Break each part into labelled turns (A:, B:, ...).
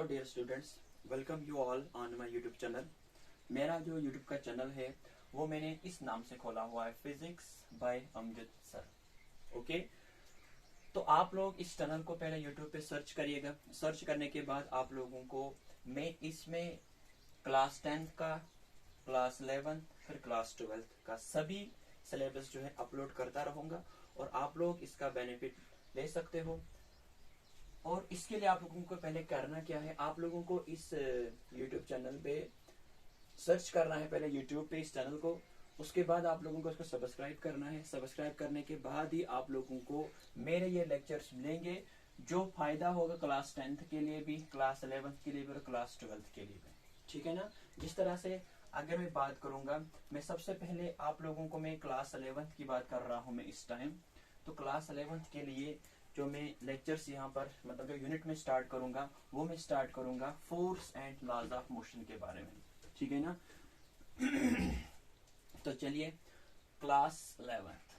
A: Hello dear students, welcome you all on my YouTube channel. मेरा जो YouTube का channel है वो मैंने इस नाम से खोला हुआ है, physics bye Amjad sir. Okay, तो आप लोग इस चैनल को पहले यूट्यूब पे सर्च करिएगा। सर्च करने के बाद आप लोगों को मैं इसमें क्लास 10 का, क्लास 11 फिर क्लास 12 का सभी सिलेबस जो है अपलोड करता रहूंगा और आप लोग इसका बेनिफिट ले सकते हो। और इसके लिए आप लोगों को पहले करना क्या है, आप लोगों को इस YouTube चैनल पे सर्च करना है, पहले YouTube पे इस चैनल को। उसके बाद आप लोगों को इसको सब्सक्राइब करना है। सब्सक्राइब करने के बाद ही आप लोगों को मेरे ये लेक्चर्स मिलेंगे जो फायदा होगा क्लास 10th के लिए भी, क्लास 11th के लिए भी और क्लास 12th के लिए भी। ठीक है ना। जिस तरह से अगर मैं बात करूंगा, मैं सबसे पहले आप लोगों को मैं क्लास 11th की बात कर रहा हूं मैं इस टाइम। तो क्लास 11th के लिए जो मैं लेक्चर्स यहाँ पर मतलब जो यूनिट में स्टार्ट करूंगा वो मैं स्टार्ट करूंगा force and laws of motion के बारे में। ठीक है ना। तो चलिए, क्लास 11th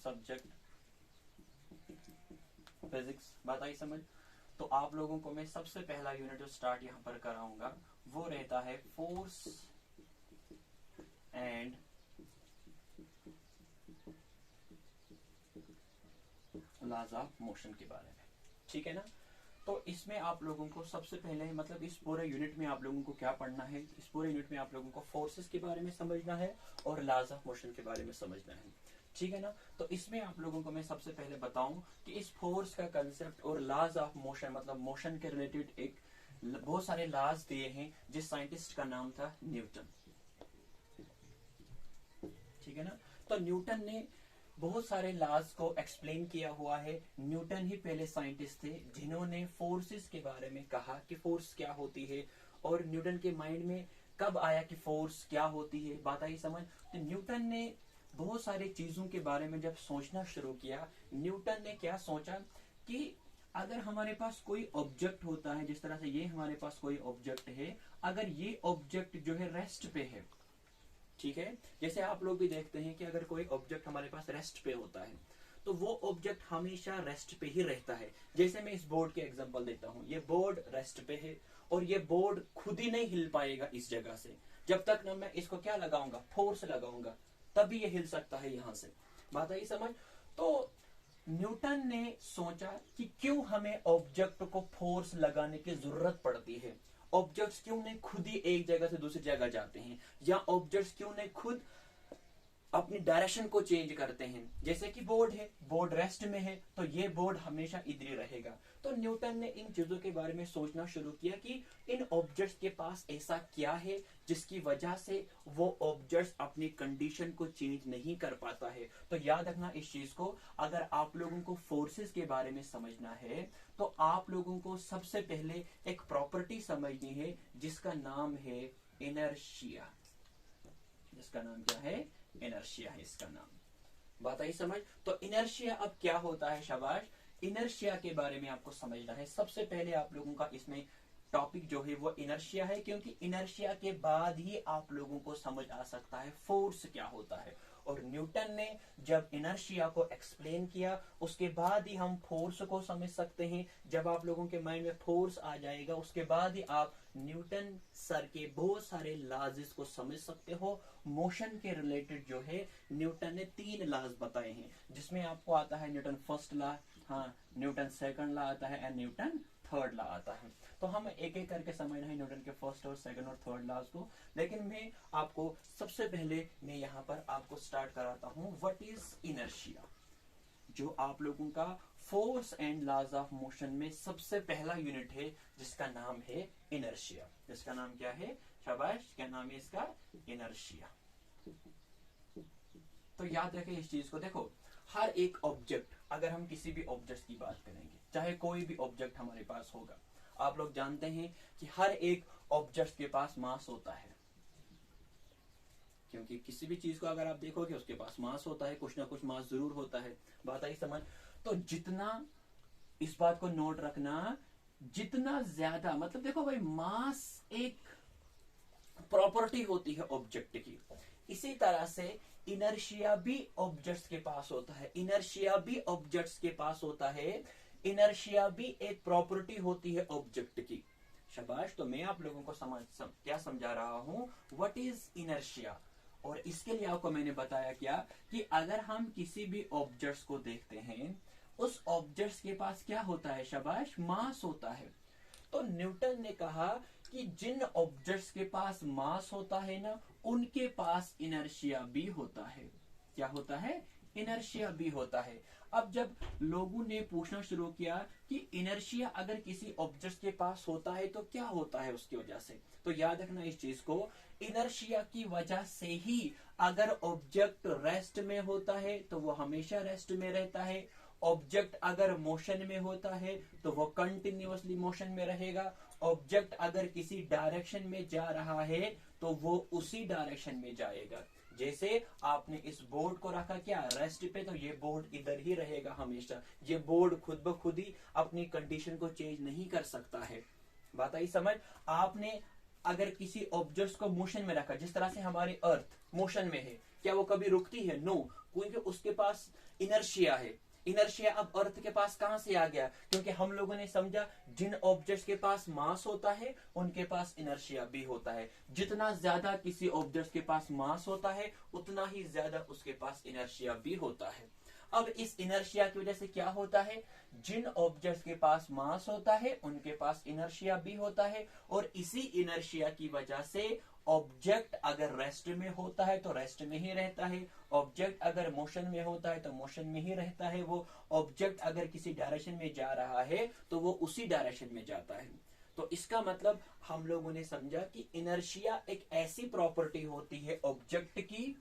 A: सब्जेक्ट फिजिक्स, बात आई समझ। तो आप लोगों को मैं सबसे पहला यूनिट जो स्टार्ट यहाँ पर कराऊंगा वो रहता है force and laws of motion के बारे में। ठीक है ना। तो इसमें आप लोगों को सबसे पहले मतलब इस पूरे यूनिट में आप लोगों को क्या पढ़ना है, इस पूरे यूनिट में आप लोगों को फोर्सेस के बारे में समझना है और लॉज ऑफ मोशन के बारे में समझना है। ठीक है ना। तो इसमें आप लोगों को मैं सबसे पहले बताऊं कि इस फोर्स का कंसेप्ट और लॉज ऑफ मोशन मतलब मोशन के रिलेटेड एक बहुत सारे लॉज दिए हैं जिस साइंटिस्ट का नाम था न्यूटन। ठीक है ना। तो न्यूटन ने बहुत सारे लॉज को एक्सप्लेन किया हुआ है। न्यूटन ही पहले साइंटिस्ट थे जिन्होंने फोर्सेस के बारे में कहा कि फोर्स क्या होती है, और न्यूटन के माइंड में कब आया कि फोर्स क्या होती है, बात आई समझ। तो न्यूटन ने बहुत सारी चीजों के बारे में जब सोचना शुरू किया, न्यूटन ने क्या सोचा कि अगर हमारे पास कोई ऑब्जेक्ट होता है, जिस तरह से ये हमारे पास कोई ऑब्जेक्ट है, अगर ये ऑब्जेक्ट जो है रेस्ट पे है, ठीक है, जैसे आप लोग भी देखते हैं कि अगर कोई ऑब्जेक्ट हमारे पास रेस्ट पे होता है तो वो ऑब्जेक्ट हमेशा रेस्ट पे ही रहता है। जैसे मैं इस बोर्ड के एग्जांपल देता हूँ, ये बोर्ड रेस्ट पे है और ये बोर्ड खुद ही नहीं हिल पाएगा इस जगह से जब तक ना मैं इसको क्या लगाऊंगा, फोर्स लगाऊंगा, तभी ये हिल सकता है यहां से। बात आई समझ। तो न्यूटन ने सोचा कि क्यों हमें ऑब्जेक्ट को फोर्स लगाने की जरूरत पड़ती है, ऑब्जेक्ट्स क्यों नहीं खुद ही एक जगह से दूसरी जगह जाते हैं, या ऑब्जेक्ट्स क्यों नहीं खुद अपनी डायरेक्शन को चेंज करते हैं। जैसे कि बोर्ड है, बोर्ड रेस्ट में है तो ये बोर्ड हमेशा इधर ही रहेगा। तो न्यूटन ने इन चीजों के बारे में सोचना शुरू किया कि इन ऑब्जेक्ट्स के पास ऐसा क्या है जिसकी वजह से वो ऑब्जेक्ट्स अपनी कंडीशन को चेंज नहीं कर पाता है। तो याद रखना इस चीज को, अगर आप लोगों को फोर्सेस के बारे में समझना है तो आप लोगों को सबसे पहले एक प्रॉपर्टी समझनी है जिसका नाम है इनर्शिया। जिसका नाम क्या है, इनर्शिया है इसका नाम। बात आई समझ। तो इनर्शिया अब क्या होता है, शाबाश। इनर्शिया के बारे में आपको समझना है। सबसे पहले आप लोगों का इसमें टॉपिक जो है वो इनर्शिया है, क्योंकि इनर्शिया के बाद ही आप लोगों को समझ आ सकता है फोर्स क्या होता है। और न्यूटन ने जब इनर्शिया को एक्सप्लेन किया उसके बाद ही हम फोर्स को समझ सकते हैं। जब आप लोगों के माइंड में फोर्स आ जाएगा उसके बाद ही आप न्यूटन सर के बहुत सारे लॉज को समझ सकते हो। मोशन के रिलेटेड जो है न्यूटन ने 3 लॉज बताए हैं, जिसमें आपको आता है न्यूटन फर्स्ट लॉ, हाँ, न्यूटन सेकंड लॉ आता है एंड न्यूटन थर्ड लॉ आता है। तो हम एक एक करके समझना है न्यूटन के फर्स्ट और सेकंड और थर्ड लॉज को। लेकिन मैं आपको सबसे पहले मैं यहाँ पर आपको स्टार्ट कराता हूँ व्हाट इज इनर्शिया, जो आप लोगों का force and laws of motion में सबसे पहला यूनिट है जिसका नाम है इनर्शिया। जिसका नाम क्या है, शाबाश, क्या नाम है इसका, इनर्शिया। तो याद रखें इस चीज को। देखो, हर एक ऑब्जेक्ट, अगर हम किसी भी ऑब्जेक्ट की बात करेंगे, चाहे कोई भी ऑब्जेक्ट हमारे पास होगा, आप लोग जानते हैं कि हर एक ऑब्जेक्ट के पास मास होता है, क्योंकि किसी भी चीज को अगर आप देखोगे उसके पास मास होता है, कुछ ना कुछ मास जरूर होता है। बात आई समझ। तो जितना, इस बात को नोट रखना, जितना ज्यादा मतलब देखो भाई, मास एक प्रॉपर्टी होती है ऑब्जेक्ट की, इसी तरह से इनर्शिया भी ऑब्जेक्ट्स के पास होता है, इनर्शिया भी ऑब्जेक्ट्स के पास होता है, इनर्शिया भी एक प्रॉपर्टी होती है ऑब्जेक्ट की। शाबाश। तो मैं आप लोगों को क्या समझा रहा हूं, व्हाट इज इनर्शिया। और इसके लिए आपको मैंने बताया क्या कि अगर हम किसी भी ऑब्जेक्ट्स को देखते हैं, उस ऑब्जेक्ट्स के पास क्या होता है, शाबाश, मास होता है। तो न्यूटन ने कहा कि जिन ऑब्जेक्ट्स के पास मास होता है ना, उनके पास इनर्शिया भी होता है। क्या होता है, इनर्शिया भी होता है। अब जब लोगों ने पूछना शुरू किया कि इनर्शिया अगर किसी ऑब्जेक्ट के पास होता है तो क्या होता है उसकी वजह से, तो याद रखना इस चीज को, इनर्शिया की वजह से ही अगर ऑब्जेक्ट रेस्ट में होता है तो वो हमेशा रेस्ट में रहता है, ऑब्जेक्ट अगर मोशन में होता है तो वो कंटिन्यूअसली मोशन में रहेगा, ऑब्जेक्ट अगर किसी डायरेक्शन में जा रहा है तो वो उसी डायरेक्शन में जाएगा। जैसे आपने इस बोर्ड को रखा क्या, रेस्ट पे, तो ये बोर्ड इधर ही रहेगा हमेशा। ये बोर्ड खुद ब खुद ही अपनी कंडीशन को चेंज नहीं कर सकता है। बात आई समझ। आपने अगर किसी ऑब्जेक्ट को मोशन में रखा, जिस तरह से हमारी अर्थ मोशन में है, क्या वो कभी रुकती है? नो, क्योंकि उसके पास इनर्शिया है। इनर्शिया अब अर्थ के पास कहां से आ गया, क्योंकि हम लोगों ने समझा जिन ऑब्जेक्ट्स के पास मास होता है उनके पास इनर्शिया भी होता है। जितना ज्यादा किसी ऑब्जेक्ट के पास मास होता है उतना ही ज्यादा उसके पास इनर्शिया भी होता है। अब इस इनर्शिया की वजह से क्या होता है, जिन ऑब्जेक्ट्स के पास मास होता है उनके पास इनर्शिया भी होता है, और इसी इनर्शिया की वजह से ऑब्जेक्ट अगर रेस्ट में होता है तो रेस्ट में ही रहता है, ऑब्जेक्ट अगर मोशन में होता है तो मोशन में ही रहता है, वो ऑब्जेक्ट अगर किसी डायरेक्शन में जा रहा है तो वो उसी डायरेक्शन में जाता है। तो इसका मतलब हम लोगों ने समझा कि इनर्शिया एक ऐसी प्रॉपर्टी होती है ऑब्जेक्ट की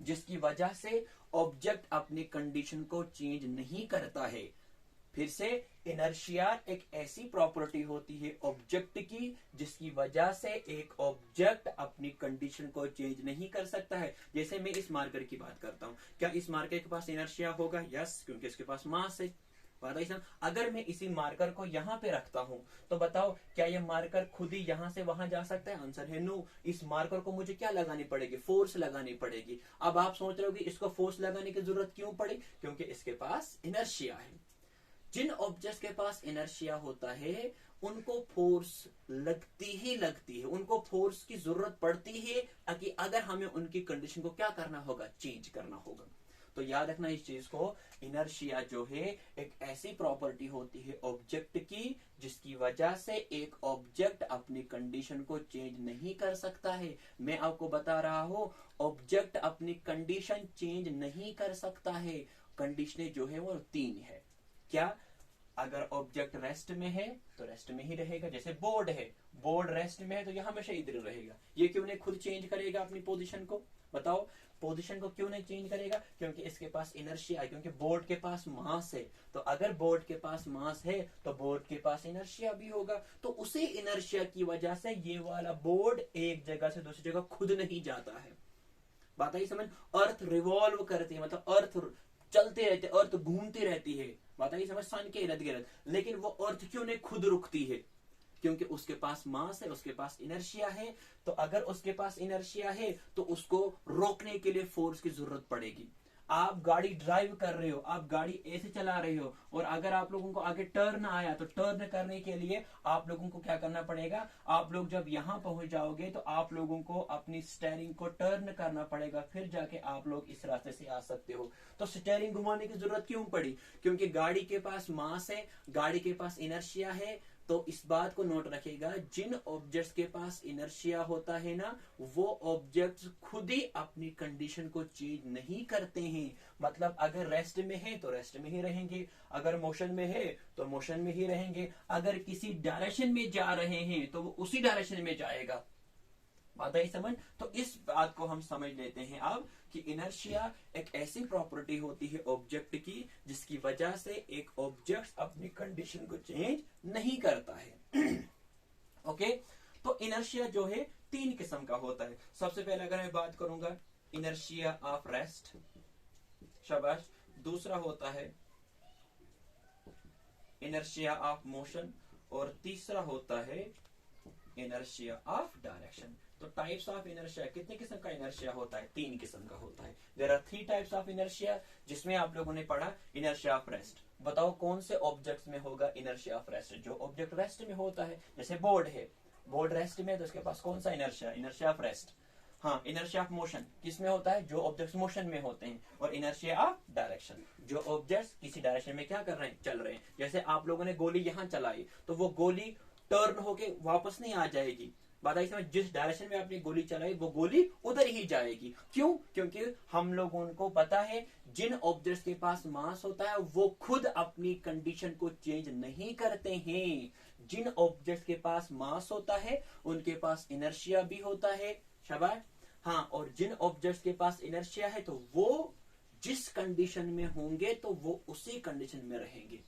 A: जिसकी वजह से ऑब्जेक्ट अपनी कंडीशन को चेंज नहीं करता है। फिर से, इनर्शिया एक ऐसी प्रॉपर्टी होती है ऑब्जेक्ट की जिसकी वजह से एक ऑब्जेक्ट अपनी कंडीशन को चेंज नहीं कर सकता है। जैसे मैं इस मार्कर की बात करता हूं, क्या इस मार्कर के पास इनर्शिया होगा? यस, क्योंकि इसके पास मास है। बात आई समझ। अगर मैं इसी मार्कर को यहाँ पे रखता हूँ तो बताओ क्या ये मार्कर खुद ही यहाँ से वहां जा सकता है? आंसर है नो। इस मार्कर को मुझे क्या लगानी पड़ेगी? फोर्स लगानी पड़ेगी। अब आप सोच रहे हो कि इसको फोर्स लगाने की जरूरत क्यों पड़ी? क्योंकि इसके पास इनर्शिया है। जिन ऑब्जेक्ट्स के पास इनर्शिया होता है उनको फोर्स लगती ही लगती है, उनको फोर्स की जरूरत पड़ती है कि अगर हमें उनकी कंडीशन को क्या करना होगा, चेंज करना होगा। तो याद रखना इस चीज को, इनर्शिया जो है एक ऐसी प्रॉपर्टी होती है ऑब्जेक्ट की जिसकी वजह से एक ऑब्जेक्ट अपनी कंडीशन को चेंज नहीं कर सकता है। मैं आपको बता रहा हूं, ऑब्जेक्ट अपनी कंडीशन चेंज नहीं कर सकता है। कंडीशनें जो है वो 3 है। क्या? अगर ऑब्जेक्ट रेस्ट में है तो रेस्ट में ही रहेगा। जैसे बोर्ड है, बोर्ड रेस्ट में है तो यह हमेशा इधर रहेगा। ये क्यों नहीं खुद चेंज करेगा अपनी पोजीशन को? बताओ, पोजीशन को क्यों नहीं चेंज करेगा? क्योंकि इसके पास इनर्शिया है, क्योंकि बोर्ड के पास मास है। तो अगर बोर्ड के पास मास है तो बोर्ड के पास इनर्शिया भी होगा। तो उसी इनर्शिया की वजह से ये वाला बोर्ड एक जगह से दूसरी जगह खुद नहीं जाता है। बात आई समझ। अर्थ रिवॉल्व करती है, मतलब अर्थ चलते रहते, अर्थ घूमती रहती है। बात आई समझ, सन के इर्द गिर्द। लेकिन वो अर्थ क्यों नहीं खुद रुकती है? क्योंकि उसके पास मास है, उसके पास इनर्शिया है। तो अगर उसके पास इनर्शिया है तो उसको रोकने के लिए फोर्स की जरूरत पड़ेगी। आप गाड़ी ड्राइव कर रहे हो, आप गाड़ी ऐसे चला रहे हो, और अगर आप लोगों को आगे टर्न आया तो टर्न करने के लिए आप लोगों को क्या करना पड़ेगा? आप लोग जब यहां पहुंच जाओगे तो आप लोगों को अपनी स्टीयरिंग को टर्न करना पड़ेगा, फिर जाके आप लोग इस रास्ते से आ सकते हो। तो स्टीयरिंग घुमाने की जरूरत क्यों पड़ी? क्योंकि गाड़ी के पास मास है, गाड़ी के पास इनर्शिया है। तो इस बात को नोट रखेगा, जिन ऑब्जेक्ट्स के पास इनर्शिया होता है ना, वो ऑब्जेक्ट्स खुद ही अपनी कंडीशन को चेंज नहीं करते हैं। मतलब अगर रेस्ट में है तो रेस्ट में ही रहेंगे, अगर मोशन में है तो मोशन में ही रहेंगे, अगर किसी डायरेक्शन में जा रहे हैं तो वो उसी डायरेक्शन में जाएगा। बात आई समझ। तो इस बात को हम समझ लेते हैं अब कि इनर्शिया एक ऐसी प्रॉपर्टी होती है ऑब्जेक्ट की जिसकी वजह से एक ऑब्जेक्ट अपनी कंडीशन को चेंज नहीं करता है। ओके, तो इनर्शिया जो है 3 किस्म का होता है। सबसे पहले अगर मैं बात करूंगा इनर्शिया ऑफ रेस्ट, शाबाश। दूसरा होता है इनर्शिया ऑफ मोशन, और तीसरा होता है इनर्शिया ऑफ डायरेक्शन। तो टाइप्स ऑफ इनर्शिया, कितने किस्म का इनर्शिया होता है? 3 किस्म का होता है। There are 3 types of inertia, जिसमें आप लोगों ने पढ़ा इनर्शिया ऑफ रेस्ट। बताओ कौन से ऑब्जेक्ट्स में होगा इनर्शिया ऑफ रेस्ट? जो ऑब्जेक्ट रेस्ट में होता है, जैसे बोर्ड है, बोर्ड रेस्ट में है तो उसके पास कौन सा इनर्शिया? Inertia of rest. हाँ, इनर्शिया ऑफ मोशन किस में होता है? जो ऑब्जेक्ट्स मोशन में होते हैं। और इनर्शिया ऑफ डायरेक्शन, जो ऑब्जेक्ट्स किसी डायरेक्शन में क्या कर रहे हैं? चल रहे हैं। जैसे आप लोगों ने गोली यहाँ चलाई तो वो गोली टर्न होके वापस नहीं आ जाएगी। बात आई समझ? जिस डायरेक्शन में आपने गोली चलाई वो गोली उधर ही जाएगी। क्यों? क्योंकि हम लोगों को पता है जिन ऑब्जेक्ट्स के पास मास होता है वो खुद अपनी कंडीशन को चेंज नहीं करते हैं। जिन ऑब्जेक्ट्स के पास मास होता है उनके पास इनर्शिया भी होता है। शाबाश। हाँ, और जिन ऑब्जेक्ट्स के पास इनर्शिया है तो वो जिस कंडीशन में होंगे तो वो उसी कंडीशन में रहेंगे।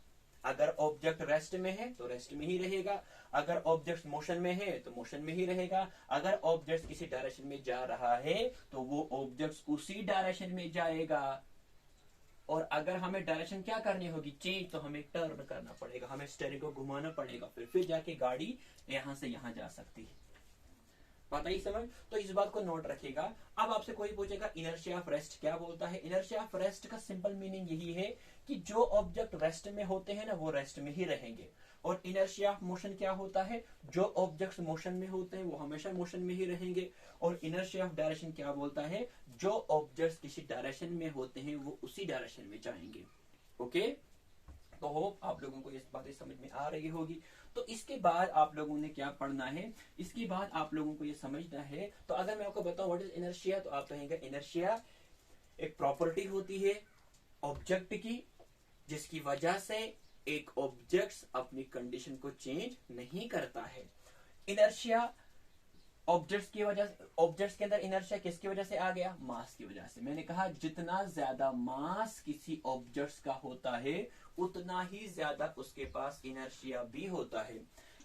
A: अगर ऑब्जेक्ट रेस्ट में है तो रेस्ट में ही रहेगा, अगर ऑब्जेक्ट मोशन में है तो मोशन में ही रहेगा, अगर ऑब्जेक्ट किसी डायरेक्शन में जा रहा है तो वो ऑब्जेक्ट उसी डायरेक्शन में जाएगा। और अगर हमें डायरेक्शन क्या करनी होगी? चेंज, तो हमें टर्न करना पड़ेगा, हमें स्टीयरिंग को घुमाना पड़ेगा, फिर जाके गाड़ी यहां से यहां जा सकती है। बात आई समझ? तो इस बात को नोट रखिएगा। अब आपसे कोई पूछेगा इनर्शिया ऑफ रेस्ट क्या बोलता है? इनर्शिया ऑफ रेस्ट का सिंपल मीनिंग यही है कि जो ऑब्जेक्ट रेस्ट में होते हैं ना वो रेस्ट में ही रहेंगे। और इनर्शिया ऑफ मोशन क्या होता है? जो ऑब्जेक्ट्स मोशन में होते हैं वो हमेशा मोशन में ही रहेंगे। और इनर्शिया ऑफ डायरेक्शन क्या बोलता है? जो ऑब्जेक्ट्स किसी डायरेक्शन में होते हैं वो उसी डायरेक्शन में जाएंगे। ओके, तो होप आप लोगों को ये बातें समझ में आ रही होगी। तो इसके बाद आप लोगों ने क्या पढ़ना है? इसके बाद आप लोगों को ये समझना है। तो अगर मैं आपको बताऊं व्हाट इज इनर्शिया, तो आप कहेंगे इनर्शिया एक प्रॉपर्टी होती है ऑब्जेक्ट की, जिसकी वजह से एक ऑब्जेक्ट अपनी कंडीशन को चेंज नहीं करता है। इनर्शिया ऑब्जेक्ट्स की वजह, ऑब्जेक्ट्स के अंदर इनर्शिया किसकी वजह से आ गया? मास की वजह से। मैंने कहा जितना ज्यादा मास किसी ऑब्जेक्ट्स का होता है उतना ही ज्यादा उसके पास इनर्शिया भी होता है।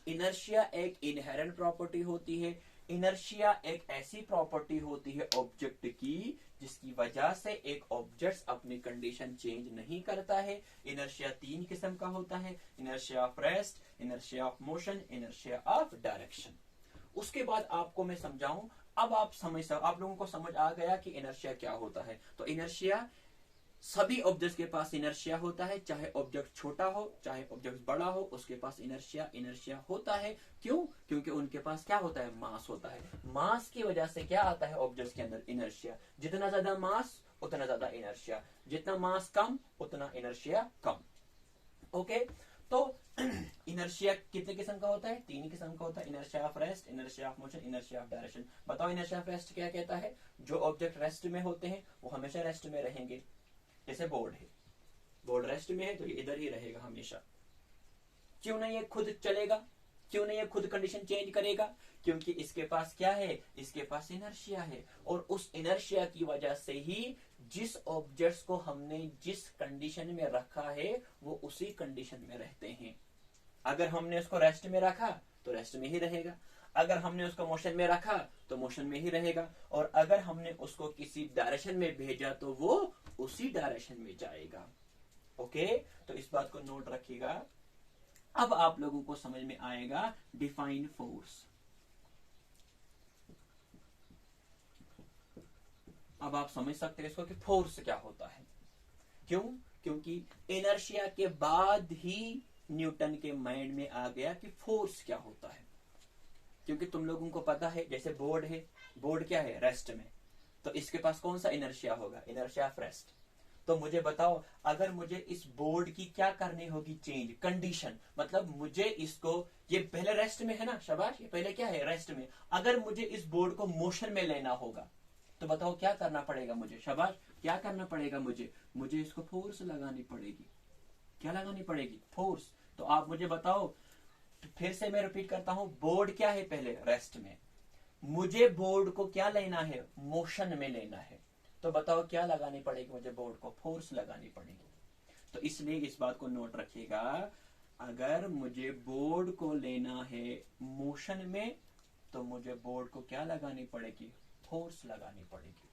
A: इनर्शिया एक इनहेरेंट प्रॉपर्टी होती है। इनर्शिया एक ऐसी प्रॉपर्टी होती है ऑब्जेक्ट की जिसकी वजह से एक ऑब्जेक्ट अपनी कंडीशन चेंज नहीं करता है। इनर्शिया 3 किस्म का होता है, inertia of rest, inertia of motion, inertia of direction. उसके बाद आपको मैं समझाऊं, अब आप लोगों को समझ आ गया कि इनर्शिया क्या होता है। तो इनर्शिया, सभी ऑब्जेक्ट्स के पास इनर्शिया होता है, चाहे ऑब्जेक्ट छोटा हो चाहे ऑब्जेक्ट बड़ा हो, उसके पास इनर्शिया होता है। क्यों? क्योंकि उनके पास क्या होता है? मास होता है। मास की वजह से क्या आता है ऑब्जेक्ट्स के अंदर? इनर्शिया। जितना ज्यादा मास उतना ज्यादा इनर्शिया, जितना मास कम उतना इनर्शिया कम। ओके, तो इनर्शिया कितने किस्म का होता है? 3 किस्म का होता है। Inertia of rest, inertia of motion, inertia of direction. बताओ इनर्शिया ऑफ रेस्ट क्या कहता है? जो ऑब्जेक्ट रेस्ट में होते हैं वो हमेशा रेस्ट में रहेंगे। जैसे बोर्ड है, बोर्ड रेस्ट में है तो ये इधर ही रहेगा हमेशा। क्यों नहीं ये खुद चलेगा? क्यों नहीं ये खुद कंडीशन चेंज करेगा? क्योंकि इसके पास क्या है? इसके पास इनर्शिया है। और उस इनर्शिया की वजह से ही जिस ऑब्जेक्ट्स को हमने जिस कंडीशन में रखा है वो उसी कंडीशन में रहते हैं। अगर हमने उसको रेस्ट में रखा तो रेस्ट में ही रहेगा, अगर हमने उसको मोशन में रखा तो मोशन में ही रहेगा, और अगर हमने उसको किसी डायरेक्शन में भेजा तो वो उसी डायरेक्शन में जाएगा। ओके, तो इस बात को नोट रखिएगा। अब आप लोगों को समझ में आएगा डिफाइन फोर्स। अब आप समझ सकते हैं इसको कि फोर्स क्या होता है। क्यों? क्योंकि इनर्शिया के बाद ही न्यूटन के माइंड में आ गया कि फोर्स क्या होता है। क्योंकि तुम लोगों को पता है जैसे बोर्ड है, बोर्ड क्या है? रेस्ट में, तो इसके पास कौन सा इनर्शिया होगा? Inertia of rest. तो मुझे बताओ अगर मुझे इस बोर्ड की क्या करनी होगी? Change condition. मतलब मुझे इसको, ये पहले रेस्ट में है ना, शाबाश, ये पहले क्या है? रेस्ट में। अगर मुझे इस बोर्ड को मोशन में लेना होगा तो बताओ क्या करना पड़ेगा मुझे? शाबाश, क्या करना पड़ेगा मुझे? मुझे इसको फोर्स लगानी पड़ेगी। क्या लगानी पड़ेगी? फोर्स। तो आप मुझे बताओ, फिर से मैं रिपीट करता हूं, बोर्ड क्या है? पहले रेस्ट में। मुझे बोर्ड को क्या लेना है? मोशन में लेना है। तो बताओ क्या लगानी पड़ेगी मुझे? बोर्ड को फोर्स लगानी पड़ेगी। तो इसलिए इस बात को नोट रखिएगा, अगर मुझे बोर्ड को लेना है मोशन में तो मुझे बोर्ड को क्या लगानी पड़ेगी? फोर्स लगानी पड़ेगी।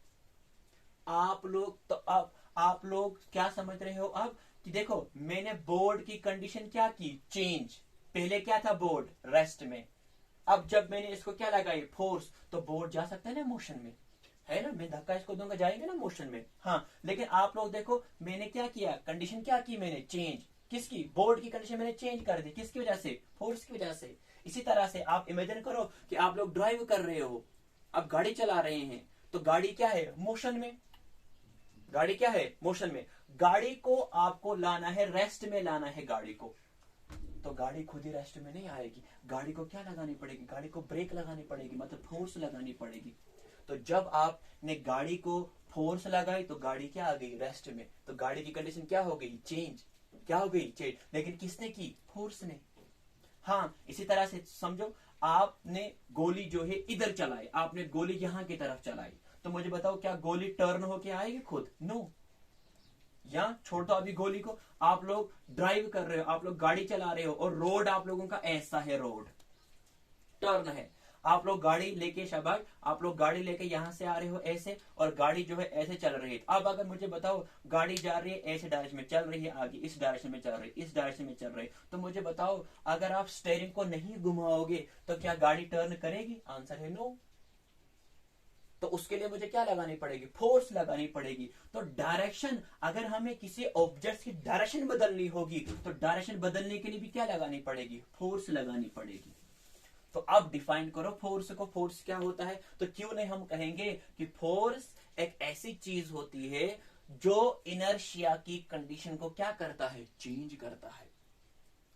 A: आप लोग क्या समझ रहे हो अब कि देखो मैंने बोर्ड की कंडीशन क्या की? चेंज। पहले क्या था? बोर्ड रेस्ट में, अब जब मैंने इसको क्या लगाई, फोर्स, तो बोर्ड जा सकता है ना मोशन में, है ना, मैं धक्का इसको दूंगा, जाएंगे ना मोशन में। हाँ, लेकिन आप लोग देखो मैंने क्या किया, कंडीशन क्या की मैंने, चेंज किसकी, बोर्ड की कंडीशन मैंने चेंज कर दी, किसकी वजह से, फोर्स की वजह से। इसी तरह से आप इमेजिन करो कि आप लोग ड्राइव कर रहे हो, अब गाड़ी चला रहे हैं, तो गाड़ी क्या है, मोशन में, गाड़ी क्या है, मोशन में। गाड़ी को आपको लाना है, रेस्ट में लाना है गाड़ी को, तो गाड़ी खुद ही रेस्ट में नहीं आएगी, गाड़ी को क्या लगानी पड़ेगी, गाड़ी को ब्रेक लगानी पड़ेगी, मतलब फोर्स लगानी पड़ेगी। तो जब आपने गाड़ी को फोर्स लगाई तो गाड़ी क्या आ गई, रेस्ट में, तो गाड़ी की कंडीशन क्या हो गई, चेंज, क्या हो गई, चेंज, लेकिन किसने की, फोर्स ने। हाँ, इसी तरह से समझो, आपने गोली जो है इधर चलाई, आपने गोली यहां की तरफ चलाई, तो मुझे बताओ क्या गोली टर्न होके आएगी खुद, नो। या छोड़ दो अभी गोली को, आप लोग ड्राइव कर रहे हो, आप लोग गाड़ी चला रहे हो, और रोड आप लोगों का ऐसा है, रोड टर्न है, आप लोग गाड़ी लेके, शाबाश, आप लोग गाड़ी लेके यहां से आ रहे हो ऐसे, और गाड़ी जो है ऐसे चल रही है। अब अगर मुझे बताओ गाड़ी जा रही है ऐसे डायरेक्शन में चल रही है, आगे इस डायरेक्शन में चल रही है, इस डायरेक्शन में चल रही है, तो मुझे बताओ अगर आप स्टेयरिंग को नहीं घुमाओगे तो क्या गाड़ी टर्न करेगी, आंसर है नो। तो उसके लिए मुझे क्या लगानी पड़ेगी, फोर्स लगानी पड़ेगी। तो डायरेक्शन, अगर हमें किसी ऑब्जेक्ट की डायरेक्शन बदलनी होगी तो डायरेक्शन बदलने के लिए भी क्या लगानी पड़ेगी, फोर्स लगानी पड़ेगी। तो अब डिफाइन करो फोर्स को, फोर्स क्या होता है, तो क्यों नहीं हम कहेंगे कि फोर्स एक ऐसी चीज होती है जो इनर्शिया की कंडीशन को क्या करता है, चेंज करता है,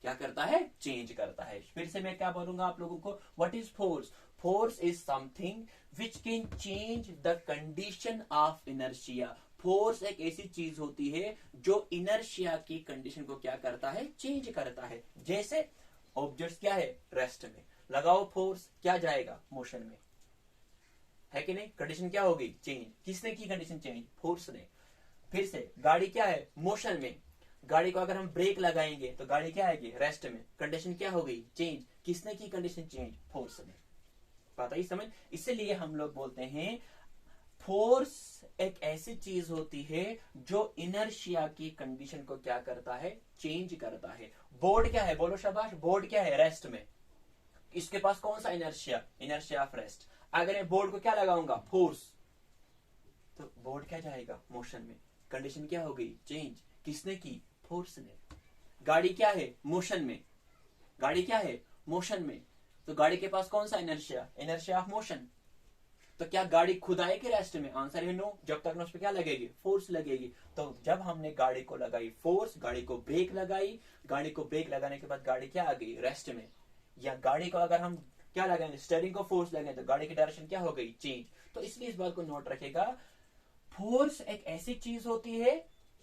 A: क्या करता है, चेंज करता है। फिर से मैं क्या बोलूंगा आप लोगों को, what is force, force is something which can change the condition of inertia. Force एक ऐसी चीज होती है जो इनर्शिया की कंडीशन को क्या करता है, चेंज करता है। जैसे ऑब्जेक्ट क्या है, रेस्ट में, लगाओ फोर्स, क्या जाएगा, मोशन में, है कि नहीं, कंडीशन क्या हो गई, चेंज, किसने की कंडीशन चेंज, फोर्स ने। फिर से गाड़ी क्या है, मोशन में, गाड़ी को अगर हम ब्रेक लगाएंगे तो गाड़ी क्या आएगी, रेस्ट में, कंडीशन क्या हो गई, चेंज, किसने की कंडीशन चेंज, फोर्स ने। पता ही समझ, इसलिए हम लोग बोलते हैं फोर्स एक ऐसी चीज होती है जो इनर्शिया की कंडीशन को क्या करता है, चेंज करता है। बोर्ड क्या है, बोलो शाबाश, बोर्ड क्या है, रेस्ट में, इसके पास कौन सा इनर्शिया, इनर्शिया ऑफ रेस्ट। अगर मैं बोर्ड को क्या लगाऊंगा, फोर्स, तो बोर्ड क्या जाएगा, मोशन में, कंडीशन क्या हो गई, चेंज, किसने की, फोर्स ने। गाड़ी क्या है, मोशन में, गाड़ी क्या है, मोशन में, तो गाड़ी के पास कौन सा इनर्शिया, इनर्शिया ऑफ मोशन। तो क्या गाड़ी खुद आएगी रेस्ट में, आंसर है नो, जब तक उस पर क्या लगेगी, फोर्स लगेगी। तो जब हमने गाड़ी को लगाई फोर्स, गाड़ी को ब्रेक लगाई, गाड़ी को ब्रेक लगाने के बाद गाड़ी क्या आ गई, रेस्ट में। या गाड़ी को अगर हम क्या लगाएंगे, स्टीयरिंग को फोर्स लगाएंगे तो गाड़ी की डायरेक्शन क्या हो गई, चेंज। तो इसलिए इस बात को नोट रखेगा, फोर्स एक ऐसी चीज होती है,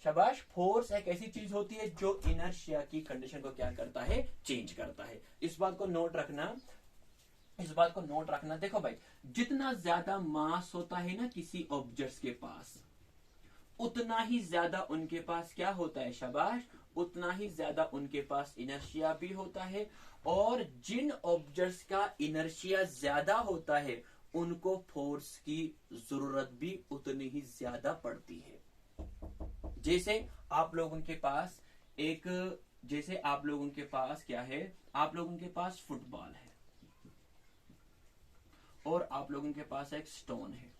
A: शाबाश, फोर्स एक ऐसी चीज होती है जो इनर्शिया की कंडीशन को क्या करता है, चेंज करता है। इस बात को नोट रखना, इस बात को नोट रखना। देखो भाई, जितना ज्यादा मास होता है ना किसी ऑब्जेक्ट्स के पास, उतना ही ज्यादा उनके पास क्या होता है, शाबाश, उतना ही ज्यादा उनके पास इनर्शिया भी होता है। और जिन ऑब्जेक्ट्स का इनर्शिया ज्यादा होता है उनको फोर्स की जरूरत भी उतनी ही ज्यादा पड़ती है। जैसे आप लोगों के पास एक, जैसे आप लोगों के पास क्या है, आप लोगों के पास फुटबॉल है और आप लोगों के पास एक स्टोन है।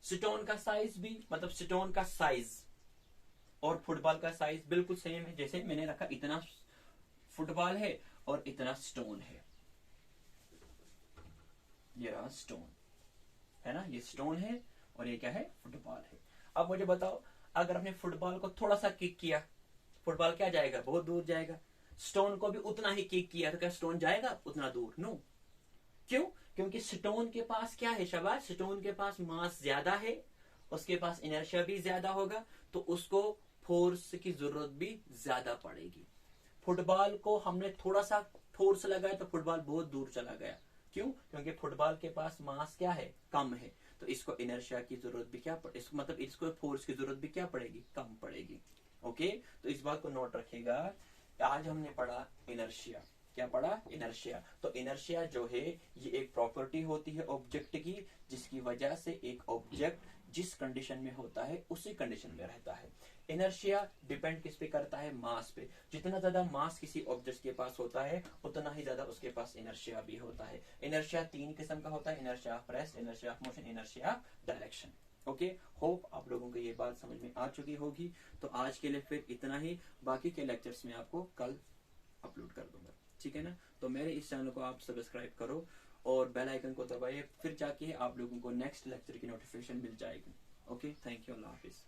A: स्टोन का साइज भी, मतलब स्टोन का साइज और फुटबॉल का साइज बिल्कुल सेम है। जैसे मैंने रखा, इतना फुटबॉल है और इतना स्टोन है, ये रहा स्टोन, है ना, ये स्टोन है और ये क्या है, फुटबॉल है। अब मुझे बताओ, अगर आपने फुटबॉल को थोड़ा सा किक किया, फुटबॉल क्या जाएगा, बहुत दूर जाएगा। स्टोन को भी उतना ही किक किया तो क्या स्टोन जाएगा उतना दूर, नो। क्यों, क्योंकि स्टोन के पास क्या है, शाबाश, स्टोन के पास मास ज्यादा है, उसके पास इनर्शिया भी ज्यादा होगा, तो उसको फोर्स की जरूरत भी ज्यादा पड़ेगी। फुटबॉल को हमने थोड़ा सा फोर्स लगाया तो फुटबॉल बहुत दूर चला गया। क्यों, क्योंकि फुटबॉल के पास मास क्या है, कम है, तो इसको इनर्शिया की जरूरत भी क्या पड़े, इसको मतलब इसको फोर्स की जरूरत भी क्या पड़ेगी, कम पड़ेगी। ओके, तो इस बात को नोट रखिएगा। आज हमने पढ़ा इनर्शिया, क्या पढ़ा, इनर्शिया। तो इनर्शिया जो है ये एक प्रॉपर्टी होती है ऑब्जेक्ट की, जिसकी वजह से एक ऑब्जेक्ट जिस कंडीशन में होता है उसी कंडीशन में रहता है। इनर्शिया डिपेंड किस पे करता है? मास पे। जितना ज्यादा मास किसी ऑब्जेक्ट के पास होता है उतना ही ज्यादा उसके पास इनर्शिया भी होता है। इनर्शिया 3 किस्म का होता है, inertia of rest, inertia of motion, inertia of direction. Okay, hope आप लोगों को ये बात समझ में आ चुकी होगी। तो आज के लिए फिर इतना ही, बाकी के लेक्चर्स में आपको कल अपलोड कर दूंगा, ठीक है ना। तो मेरे इस चैनल को आप सब्सक्राइब करो और बेल आइकन को दबाइए, फिर जाके आप लोगों को नेक्स्ट लेक्चर की नोटिफिकेशन मिल जाएगी। Okay, thank you, Allah Hafiz.